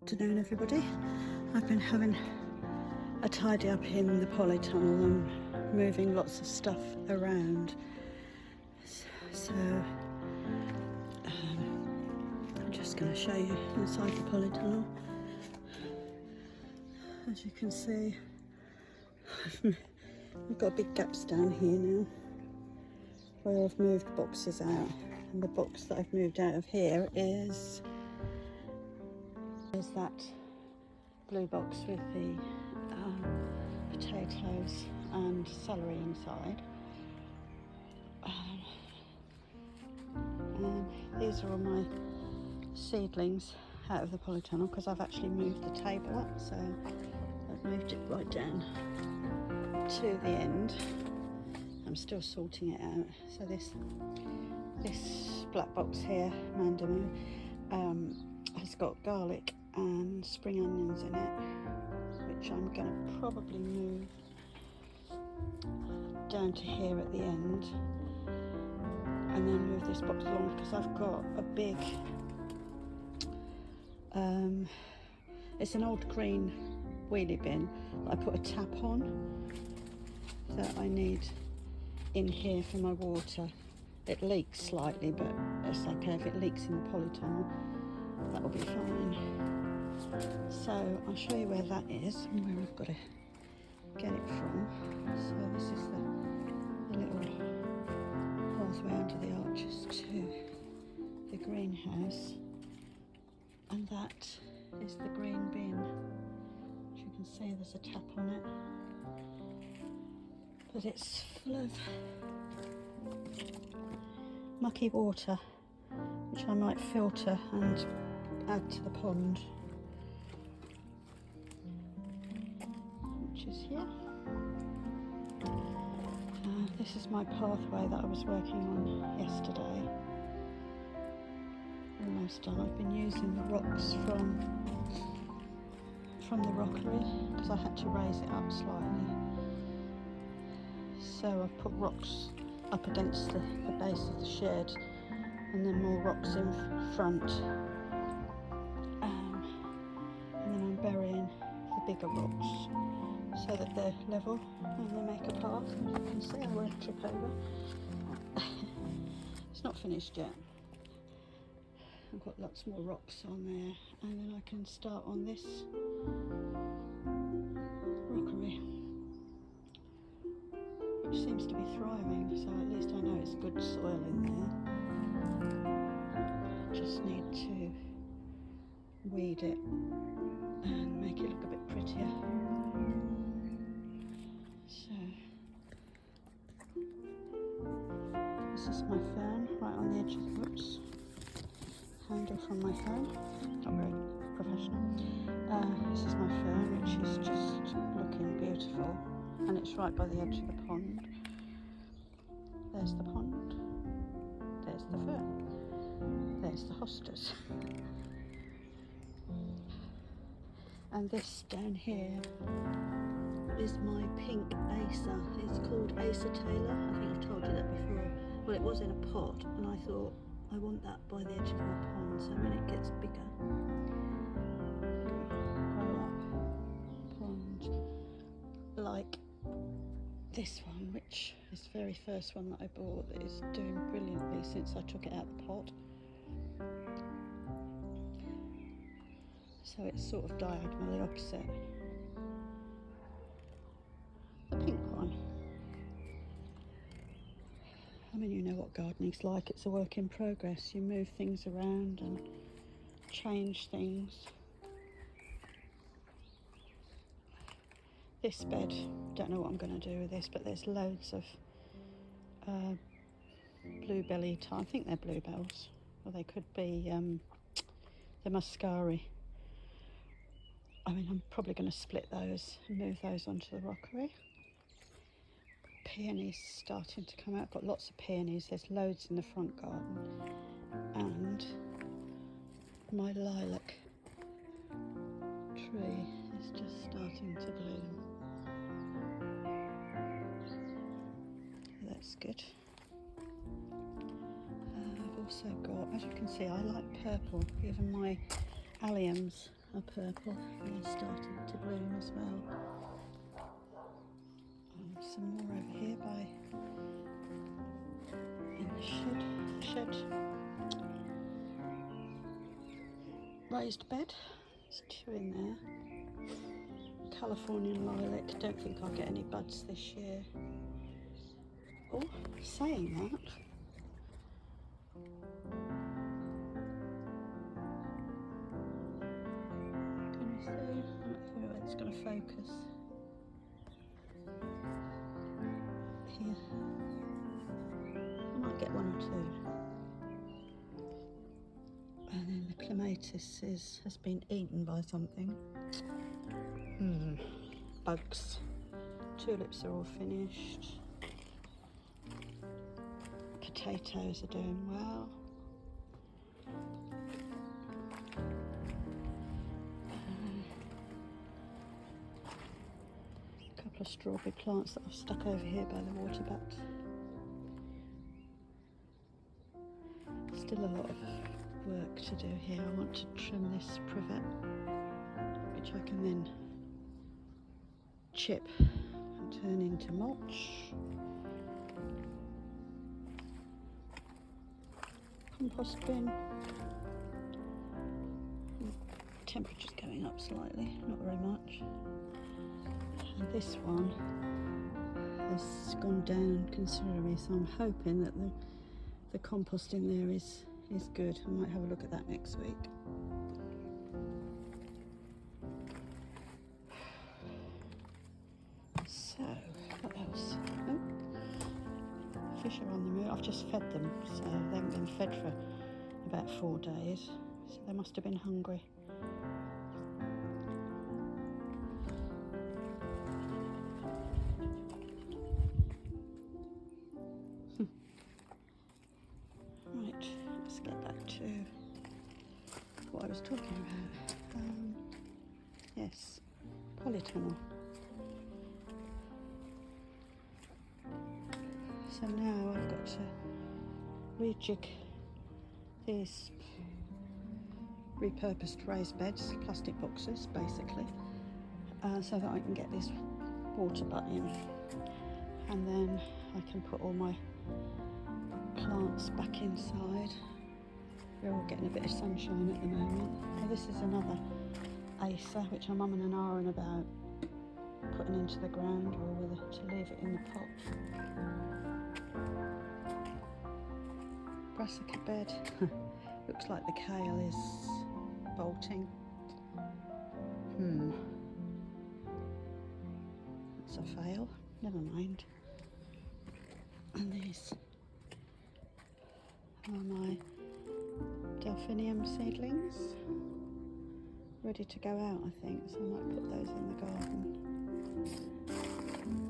Afternoon, everybody. I've been having a tidy up in the Polytunnel and moving lots of stuff around. So I'm just going to show you inside the Polytunnel. As you can see, I've got big gaps down here now where I've moved boxes out, and the box that I've moved out of here is that blue box with the potatoes and celery inside. And these are all my seedlings out of the Polytunnel because I've actually moved the table up, so I've moved it right down to the end. I'm still sorting it out. So this black box here, mandamu, has got garlic and spring onions in it, which I'm going to probably move down to here at the end, and then move this box along because I've got a big it's an old green wheelie bin that I put a tap on that I need in here for my water. It leaks slightly, but it's okay. If it leaks in the Polytunnel, that will be fine. So I'll show you where that is and where I've got to get it from. So this is the little pathway under the arches to the greenhouse, and that is the green bin. As you can see, there's a tap on it, but it's full of mucky water, which I might filter and add to the pond, which is here. This is my pathway that I was working on yesterday. Almost done. I've been using the rocks from the rockery because I had to raise it up slightly. So I've put rocks up against the base of the shed, and then more rocks in front. And then I'm burying the bigger rocks so that they're level and they make a path. As you can see, I won't trip over. It's not finished yet. I've got lots more rocks on there, and then I can start on this rockery, which seems to be thriving, so at least I know it's good soil in there. Just need to weed it and make it look a bit prettier. So this is my fern right on the edge of the woods. Handle from my phone, not very professional. This is my fern, which is just looking beautiful, and it's right by the edge of the pond. There's the pond, there's the fern, there's the hostas. And this down here is my pink Acer. It's called Acer Taylor. I think I've told you that before. Well, it was in a pot, and I thought I want that by the edge of my pond, so when it gets bigger, grow up pond like this one, which is the very first one that I bought, that is doing brilliantly since I took it out of the pot. So it's sort of diagonally opposite the pink one. I mean, you know what gardening's like. It's a work in progress. You move things around and change things. This bed, don't know what I'm going to do with this, but there's loads of bluebelly I think they're bluebells, or they could be the muscari. I mean, I'm probably going to split those and move those onto the rockery. Peonies starting to come out. I've got lots of peonies. There's loads in the front garden, and my lilac tree is just starting to bloom. That's good. I've also got, as you can see, I like purple. Even my alliums are purple. They're starting to bloom as well. Some more over here in the shed. Raised bed. There's 2 in there. Californian lilac. Don't think I'll get any buds this year. Oh, saying that, can you see? I don't know if it's going to focus. Here. I might get 1 or 2. And then the clematis has been eaten by something. Bugs. Tulips are all finished. Potatoes are doing well. A couple of strawberry plants that I've stuck over here by the water butt. Still a lot of work to do here. I want to trim this privet, which I can then chip and turn into mulch. Compost bin. Temperature's going up slightly, not very much. And this one has gone down considerably, so I'm hoping that the compost in there is good. I might have a look at that next week. So, what else? Oh, fish are on the move. I've just fed them, so they haven't been fed for about 4 days, so they must have been hungry. Right, let's get back to what I was talking about. Yes, Polytunnel. So now I've got to rejig these repurposed raised beds, plastic boxes basically, so that I can get this water butt in, and then I can put all my plants back inside. We're all getting a bit of sunshine at the moment. Now this is another acer which I'm umming and ahhing about putting into the ground or whether to leave it in the pot. Brassica bed. Looks like the kale is bolting. That's a fail. Never mind. And these are my delphinium seedlings. Ready to go out, I think, so I might put those in the garden.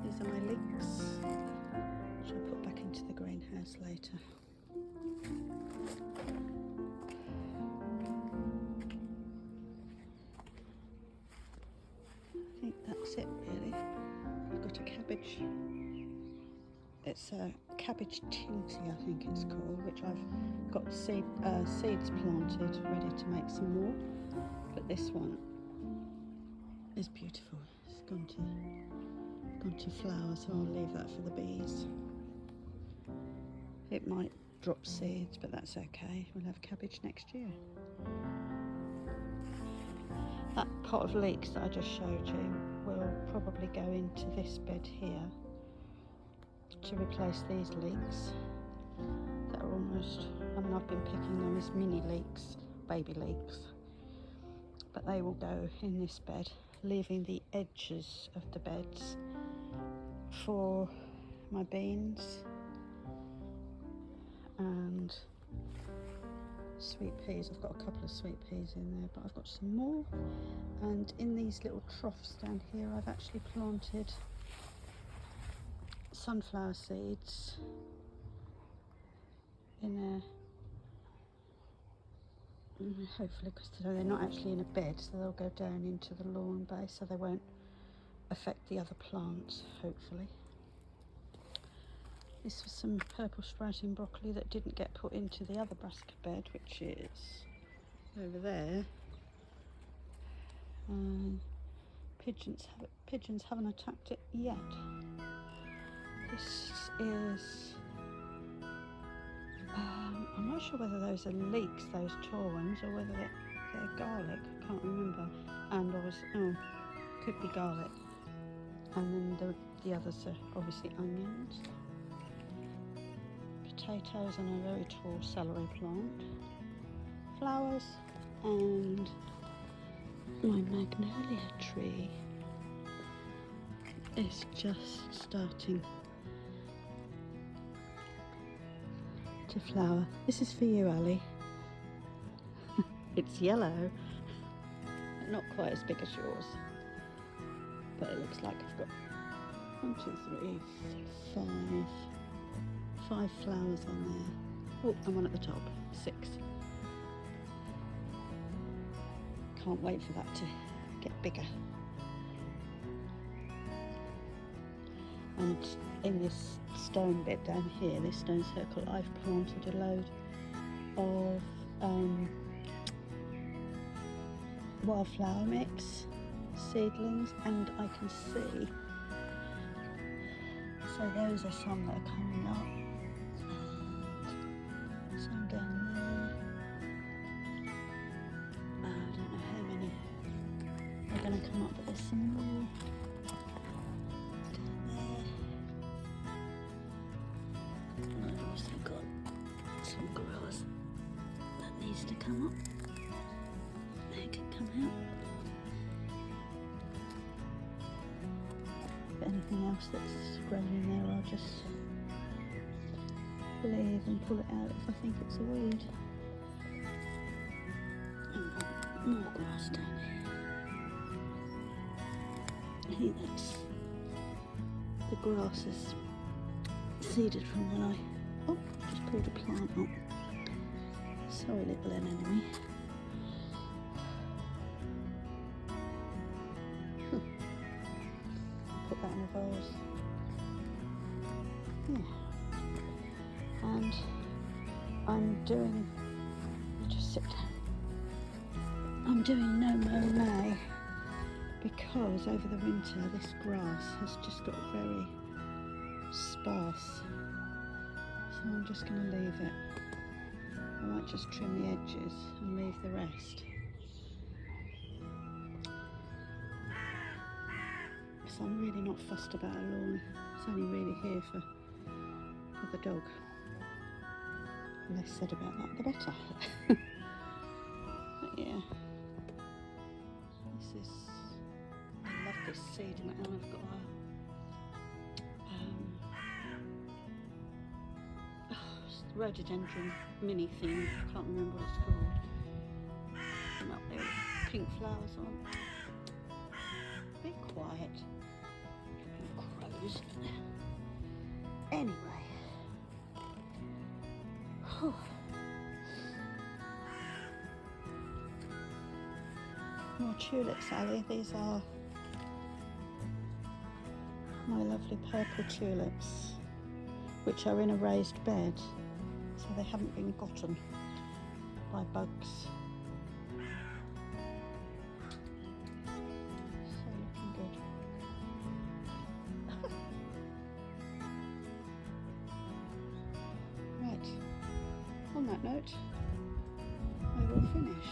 These are my leeks, which I'll put back into the greenhouse later. I think that's it really. I've got a cabbage. It's a cabbage tinty, I think it's called, which I've got seeds planted, ready to make some more. But this one is beautiful. It's gone to flower, so I'll leave that for the bees. It might drop seeds, but that's okay. We'll have cabbage next year. That pot of leeks that I just showed you will probably go into this bed here to replace these leeks that are almost, I mean, I've been picking them as mini leeks, baby leeks, but they will go in this bed, leaving the edges of the beds for my beans and sweet peas. I've got a couple of sweet peas in there, but I've got some more. And in these little troughs down here, I've actually planted sunflower seeds in there. Hopefully, because they're not actually in a bed, so they'll go down into the lawn base, so they won't affect the other plants, hopefully. This was some purple sprouting broccoli that didn't get put into the other brassica bed, which is over there. Pigeons haven't attacked it yet. This is, I'm not sure whether those are leeks, those tall ones, or whether they're garlic. I can't remember. And could be garlic. And then the others are obviously onions, potatoes, and a very tall celery plant, flowers, and my magnolia tree is just starting to flower. This is for you, Ali. It's yellow, not quite as big as yours, but it looks like I've got 1, 2, 3, 5 flowers on there. Oh, and one at the top, 6. Can't wait for that to get bigger. And in this stone bit down here, this stone circle, I've planted a load of wildflower mix, seedlings, and I can see, so those are some that are coming up, and some down there. I don't know how many are going to come up, but there's some more down there. And I've also got some grass that needs to come up. They can come out. If anything else that's grown in there, I'll just leave and pull it out if I think it's a weed. And more grass down here. I think that's the grass is seeded from when I just pulled a plant up. Sorry, little enemy. Put that in a vase. Yeah. And I'm doing, just sit down. I'm doing no mow May because over the winter this grass has just got very sparse. So I'm just going to leave it. I might just trim the edges and leave the rest. Because I'm really not fussed about a lawn. It's only really here for the dog. The less said about that, the better. But yeah, this is, I love this seed, and I've got a rhododendron mini thing. I can't remember what it's called. And up there with pink flowers on. Be quiet. Crows. Anyway. More tulips, Ali. These are my lovely purple tulips, which are in a raised bed, so they haven't been gotten by bugs. So looking good. Right, on that note, I will finish.